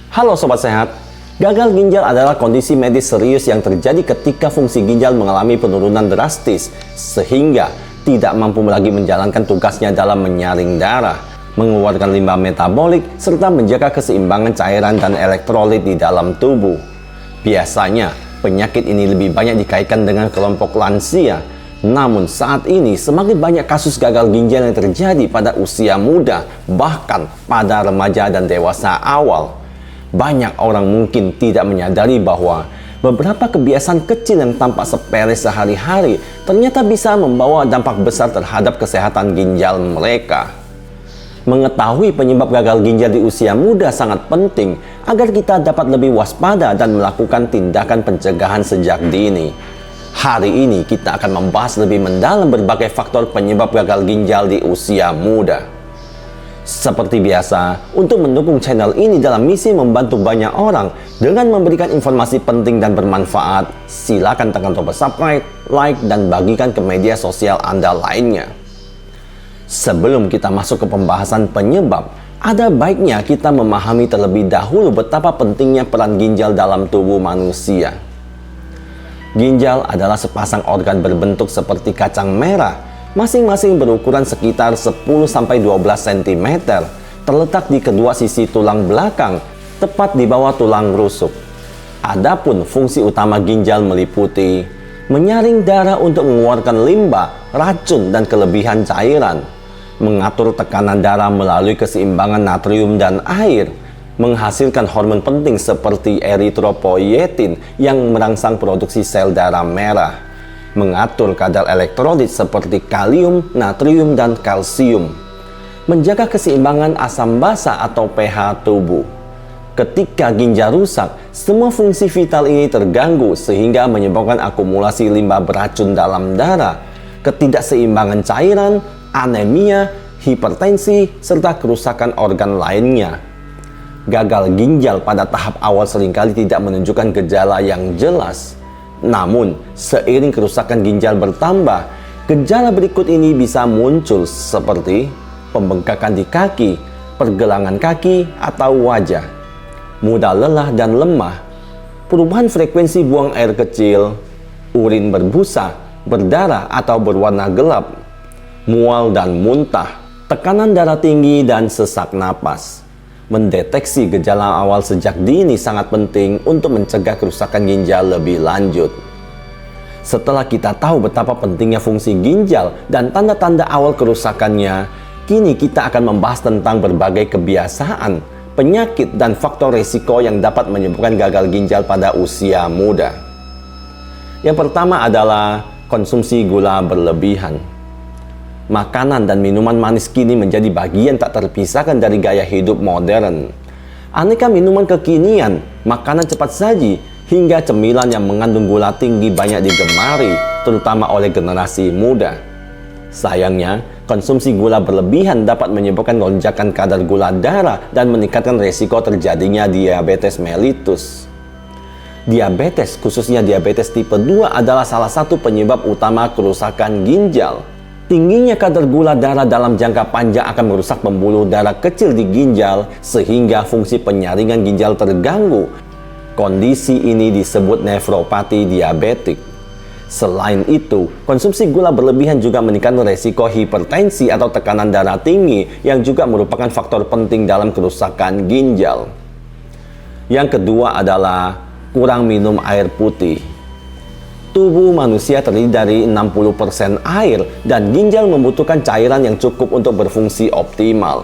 Halo Sobat Sehat, gagal ginjal adalah kondisi medis serius yang terjadi ketika fungsi ginjal mengalami penurunan drastis sehingga tidak mampu lagi menjalankan tugasnya dalam menyaring darah, mengeluarkan limbah metabolik, serta menjaga keseimbangan cairan dan elektrolit di dalam tubuh. Biasanya, penyakit ini lebih banyak dikaitkan dengan kelompok lansia. Namun saat ini semakin banyak kasus gagal ginjal yang terjadi pada usia muda, bahkan pada remaja dan dewasa awal. Banyak orang mungkin tidak menyadari bahwa beberapa kebiasaan kecil yang tampak sepele sehari-hari ternyata bisa membawa dampak besar terhadap kesehatan ginjal mereka. Mengetahui penyebab gagal ginjal di usia muda sangat penting agar kita dapat lebih waspada dan melakukan tindakan pencegahan sejak dini. Hari ini kita akan membahas lebih mendalam berbagai faktor penyebab gagal ginjal di usia muda. Seperti biasa, untuk mendukung channel ini dalam misi membantu banyak orang dengan memberikan informasi penting dan bermanfaat, silakan tekan tombol subscribe, like, dan bagikan ke media sosial Anda lainnya. Sebelum kita masuk ke pembahasan penyebab, ada baiknya kita memahami terlebih dahulu betapa pentingnya peran ginjal dalam tubuh manusia. Ginjal adalah sepasang organ berbentuk seperti kacang merah, masing-masing berukuran sekitar 10-12 cm, terletak di kedua sisi tulang belakang, tepat di bawah tulang rusuk. Adapun fungsi utama ginjal meliputi menyaring darah untuk mengeluarkan limbah, racun, dan kelebihan cairan, mengatur tekanan darah melalui keseimbangan natrium dan air, menghasilkan hormon penting seperti eritropoietin yang merangsang produksi sel darah merah, mengatur kadar elektrolit seperti kalium, natrium, dan kalsium, menjaga keseimbangan asam basa atau pH tubuh. Ketika ginjal rusak, semua fungsi vital ini terganggu sehingga menyebabkan akumulasi limbah beracun dalam darah, ketidakseimbangan cairan, anemia, hipertensi, serta kerusakan organ lainnya. Gagal ginjal pada tahap awal seringkali tidak menunjukkan gejala yang jelas. Namun, seiring kerusakan ginjal bertambah, gejala berikut ini bisa muncul seperti pembengkakan di kaki, pergelangan kaki, atau wajah, mudah lelah dan lemah, perubahan frekuensi buang air kecil, urin berbusa, berdarah atau berwarna gelap, mual dan muntah, tekanan darah tinggi, dan sesak napas. Mendeteksi gejala awal sejak dini sangat penting untuk mencegah kerusakan ginjal lebih lanjut. Setelah kita tahu betapa pentingnya fungsi ginjal dan tanda-tanda awal kerusakannya, kini kita akan membahas tentang berbagai kebiasaan, penyakit, dan faktor risiko yang dapat menyebabkan gagal ginjal pada usia muda. Yang pertama adalah konsumsi gula berlebihan. Makanan dan minuman manis kini menjadi bagian tak terpisahkan dari gaya hidup modern. Aneka minuman kekinian, makanan cepat saji, hingga cemilan yang mengandung gula tinggi banyak digemari, terutama oleh generasi muda. Sayangnya, konsumsi gula berlebihan dapat menyebabkan lonjakan kadar gula darah dan meningkatkan resiko terjadinya diabetes mellitus. Diabetes, khususnya diabetes tipe 2, adalah salah satu penyebab utama kerusakan ginjal. Tingginya kadar gula darah dalam jangka panjang akan merusak pembuluh darah kecil di ginjal sehingga fungsi penyaringan ginjal terganggu. Kondisi ini disebut nefropati diabetik. Selain itu, konsumsi gula berlebihan juga meningkatkan resiko hipertensi atau tekanan darah tinggi yang juga merupakan faktor penting dalam kerusakan ginjal. Yang kedua adalah kurang minum air putih. Tubuh manusia terdiri dari 60% air dan ginjal membutuhkan cairan yang cukup untuk berfungsi optimal.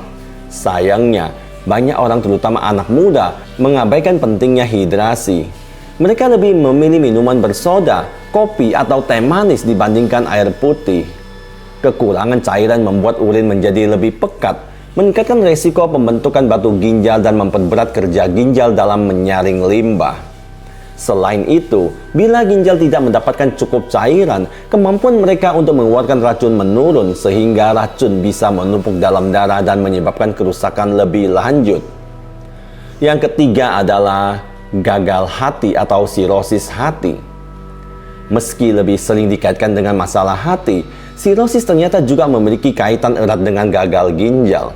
Sayangnya, banyak orang terutama anak muda mengabaikan pentingnya hidrasi. Mereka lebih memilih minuman bersoda, kopi, atau teh manis dibandingkan air putih. Kekurangan cairan membuat urin menjadi lebih pekat, meningkatkan resiko pembentukan batu ginjal dan memperberat kerja ginjal dalam menyaring limbah. Selain itu, bila ginjal tidak mendapatkan cukup cairan, kemampuan mereka untuk mengeluarkan racun menurun sehingga racun bisa menumpuk dalam darah dan menyebabkan kerusakan lebih lanjut. Yang ketiga adalah gagal hati atau sirosis hati. Meski lebih sering dikaitkan dengan masalah hati, sirosis ternyata juga memiliki kaitan erat dengan gagal ginjal.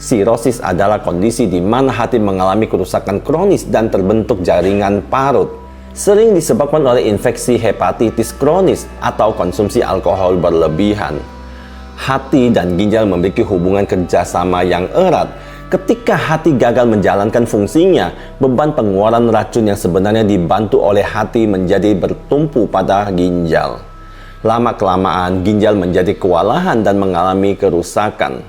Sirosis adalah kondisi di mana hati mengalami kerusakan kronis dan terbentuk jaringan parut. Sering disebabkan oleh infeksi hepatitis kronis atau konsumsi alkohol berlebihan. Hati dan ginjal memiliki hubungan kerjasama yang erat. Ketika hati gagal menjalankan fungsinya, beban pengeluaran racun yang sebenarnya dibantu oleh hati menjadi bertumpu pada ginjal. Lama-kelamaan, ginjal menjadi kewalahan dan mengalami kerusakan.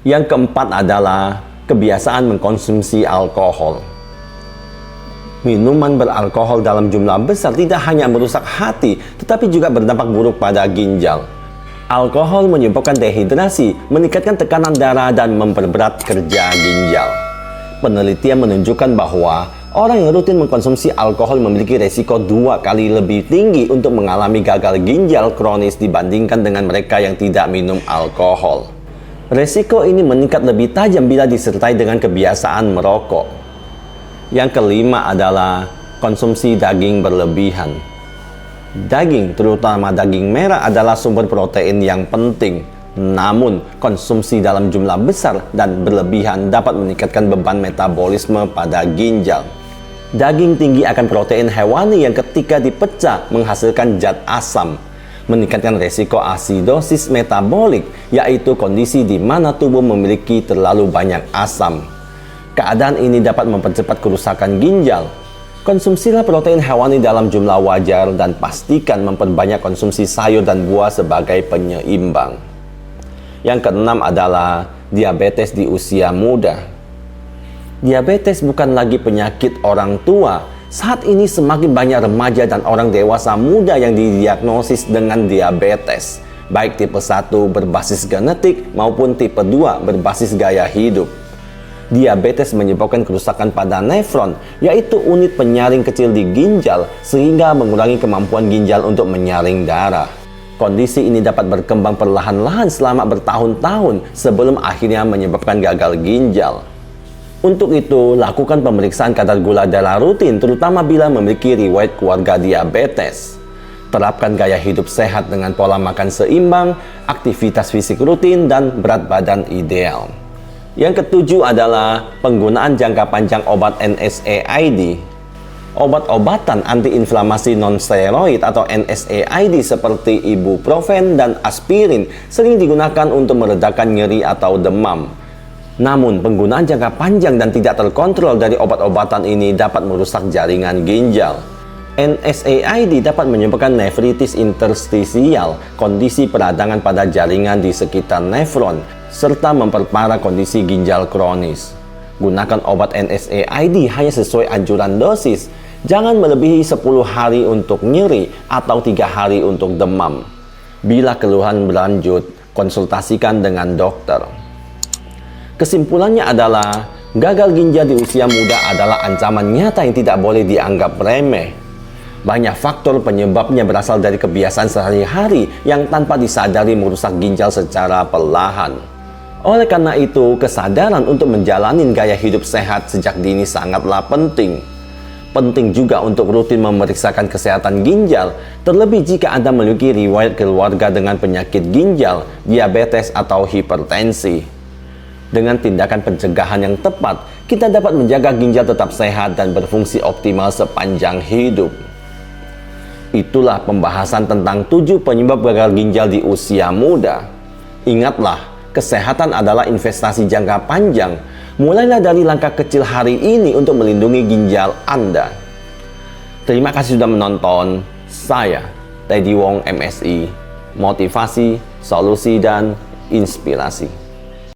Yang keempat adalah kebiasaan mengkonsumsi alkohol. Minuman beralkohol dalam jumlah besar tidak hanya merusak hati, tetapi juga berdampak buruk pada ginjal. Alkohol menyebabkan dehidrasi, meningkatkan tekanan darah, dan memperberat kerja ginjal. Penelitian menunjukkan bahwa orang yang rutin mengkonsumsi alkohol memiliki resiko 2 kali lebih tinggi untuk mengalami gagal ginjal kronis dibandingkan dengan mereka yang tidak minum alkohol. Resiko ini meningkat lebih tajam bila disertai dengan kebiasaan merokok. Yang kelima adalah konsumsi daging berlebihan. Daging, terutama daging merah, adalah sumber protein yang penting. Namun, konsumsi dalam jumlah besar dan berlebihan dapat meningkatkan beban metabolisme pada ginjal. Daging tinggi akan protein hewani yang ketika dipecah menghasilkan zat asam, meningkatkan resiko asidosis metabolik, yaitu kondisi di mana tubuh memiliki terlalu banyak asam. Keadaan ini dapat mempercepat kerusakan ginjal. Konsumsilah protein hewani dalam jumlah wajar dan pastikan memperbanyak konsumsi sayur dan buah sebagai penyeimbang. Yang keenam adalah diabetes di usia muda. Diabetes bukan lagi penyakit orang tua. Saat ini semakin banyak remaja dan orang dewasa muda yang didiagnosis dengan diabetes, baik tipe 1 berbasis genetik maupun tipe 2 berbasis gaya hidup. Diabetes menyebabkan kerusakan pada nefron, yaitu unit penyaring kecil di ginjal, sehingga mengurangi kemampuan ginjal untuk menyaring darah. Kondisi ini dapat berkembang perlahan-lahan selama bertahun-tahun sebelum akhirnya menyebabkan gagal ginjal. Untuk itu, lakukan pemeriksaan kadar gula darah rutin, terutama bila memiliki riwayat keluarga diabetes. Terapkan gaya hidup sehat dengan pola makan seimbang, aktivitas fisik rutin, dan berat badan ideal. Yang ketujuh adalah penggunaan jangka panjang obat NSAID. Obat-obatan antiinflamasi non-steroid atau NSAID seperti ibuprofen dan aspirin sering digunakan untuk meredakan nyeri atau demam. Namun, penggunaan jangka panjang dan tidak terkontrol dari obat-obatan ini dapat merusak jaringan ginjal. NSAID dapat menyebabkan nefritis interstisial, kondisi peradangan pada jaringan di sekitar nefron, serta memperparah kondisi ginjal kronis. Gunakan obat NSAID hanya sesuai anjuran dosis. Jangan melebihi 10 hari untuk nyeri atau 3 hari untuk demam. Bila keluhan berlanjut, konsultasikan dengan dokter. Kesimpulannya adalah, gagal ginjal di usia muda adalah ancaman nyata yang tidak boleh dianggap remeh. Banyak faktor penyebabnya berasal dari kebiasaan sehari-hari yang tanpa disadari merusak ginjal secara perlahan. Oleh karena itu, kesadaran untuk menjalani gaya hidup sehat sejak dini sangatlah penting. Penting juga untuk rutin memeriksakan kesehatan ginjal, terlebih jika Anda memiliki riwayat keluarga dengan penyakit ginjal, diabetes, atau hipertensi. Dengan tindakan pencegahan yang tepat, kita dapat menjaga ginjal tetap sehat dan berfungsi optimal sepanjang hidup. Itulah pembahasan tentang 7 penyebab gagal ginjal di usia muda. Ingatlah, kesehatan adalah investasi jangka panjang. Mulailah dari langkah kecil hari ini untuk melindungi ginjal Anda. Terima kasih sudah menonton. Saya, Teddy Wong MSI. Motivasi, solusi, dan inspirasi.